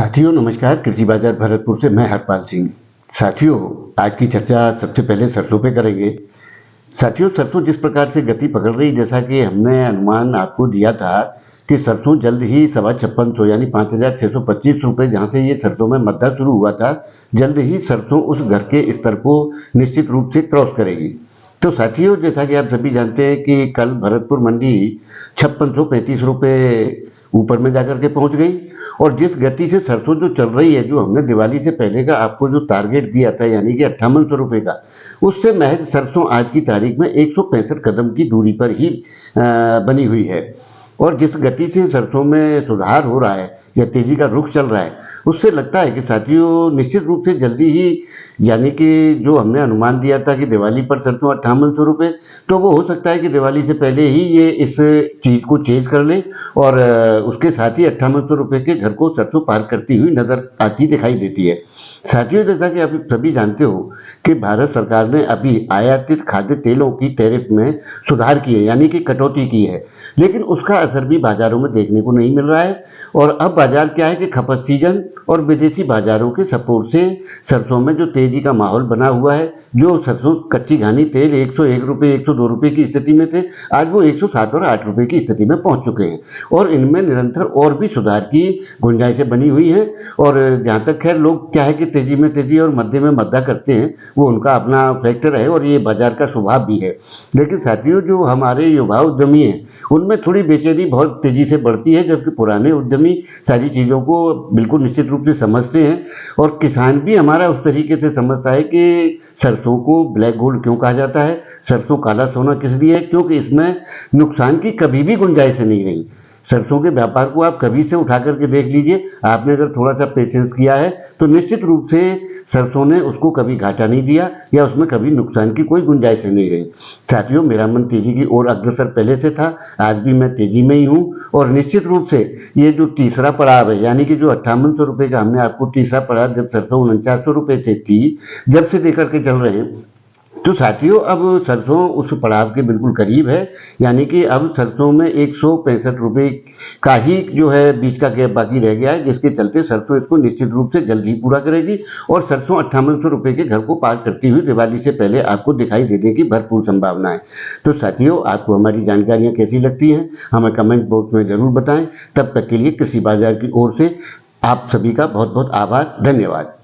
साथियों नमस्कार। कृषि बाजार भरतपुर से मैं हरपाल सिंह। साथियों आज की चर्चा सबसे पहले सरसों पे करेंगे। साथियों सरसों जिस प्रकार से गति पकड़ रही, जैसा कि हमने अनुमान आपको दिया था कि सरसों जल्द ही 56,500 यानी 5,625 रुपये, जहाँ से ये सरसों में मद्दा शुरू हुआ था, जल्द ही सरसों उस घर के स्तर को निश्चित रूप से क्रॉस करेगी। तो साथियों जैसा कि आप सभी जानते हैं कि कल भरतपुर मंडी 5635 रुपये ऊपर में जाकर के पहुंच गई, और जिस गति से सरसों जो चल रही है, जो हमने दिवाली से पहले का आपको जो टारगेट दिया था यानी कि 5800 रुपये का, उससे महज सरसों आज की तारीख में 165 कदम की दूरी पर ही बनी हुई है। और जिस गति से सरसों में सुधार हो रहा है या तेजी का रुख चल रहा है, उससे लगता है कि साथियों निश्चित रूप से जल्दी ही, यानी कि जो हमने अनुमान दिया था कि दिवाली पर सरसों 5800 रुपये, तो वो हो सकता है कि दिवाली से पहले ही ये इस चीज़ को चेज कर ले और उसके साथ ही 5800 रुपये के घर को सरसों पार करती हुई नजर आती दिखाई देती है। साथियों जैसा कि आप सभी जानते हो कि भारत सरकार ने अभी आयातित खाद्य तेलों की टैरिफ में सुधार किए यानी कि कटौती की है, लेकिन उसका असर भी बाजारों में देखने को नहीं मिल रहा है। और अब बाजार क्या है कि खपत सीजन और विदेशी बाजारों के सपोर्ट से सरसों में जो तेजी का माहौल बना हुआ है, जो सरसों कच्ची घानी तेल 101 रुपये 102 रुपये की स्थिति में थे, आज वो 107 और 8 रुपये की स्थिति में पहुंच चुके हैं, और इनमें निरंतर और भी सुधार की गुंजाइशें बनी हुई हैं। और जहाँ तक खैर लोग क्या है कि तेजी में तेजी और मध्य में मद्दा करते हैं, वो उनका अपना फैक्टर है और ये बाजार का स्वभाव भी है। लेकिन साथियों जो हमारे युवा उद्यमी हैं, उनमें थोड़ी बेचैनी बहुत तेजी से बढ़ती है, जबकि पुराने उद्यमी सारी चीज़ों को बिल्कुल निश्चित रूप से समझते हैं। और किसान भी हमारा उस तरीके से समझता है कि सरसों को ब्लैक गोल्ड क्यों कहा जाता है, सरसों काला सोना किस लिए है, क्योंकि इसमें नुकसान की कभी भी गुंजाइश नहीं रही। सरसों के व्यापार को आप कभी से उठा करके देख लीजिए, आपने अगर थोड़ा सा पेशेंस किया है तो निश्चित रूप से सरसों ने उसको कभी घाटा नहीं दिया या उसमें कभी नुकसान की कोई गुंजाइश नहीं रही। साथियों मेरा मन तेजी की ओर अग्रसर पहले से था, आज भी मैं तेजी में ही हूँ। और निश्चित रूप से ये जो तीसरा पड़ाव है, यानी कि जो 5800 रुपये का हमने आपको तीसरा पड़ाव, जब सरसों 4900 रुपये से थी, जब से देकर के चल रहे हैं, तो साथियों अब सरसों उस पड़ाव के बिल्कुल करीब है। यानी कि अब सरसों में 165 रुपये का ही जो है बीच का गैप बाकी रह गया है, जिसके चलते सरसों इसको निश्चित रूप से जल्द ही पूरा करेगी और सरसों 5800 रुपये के घर को पार करती हुई दिवाली से पहले आपको दिखाई देने की भरपूर संभावना है। तो साथियों आपको हमारी जानकारियाँ कैसी लगती हैं हमें कमेंट बॉक्स में ज़रूर बताएं। तब तक के लिए कृषि बाजार की ओर से आप सभी का बहुत बहुत आभार, धन्यवाद।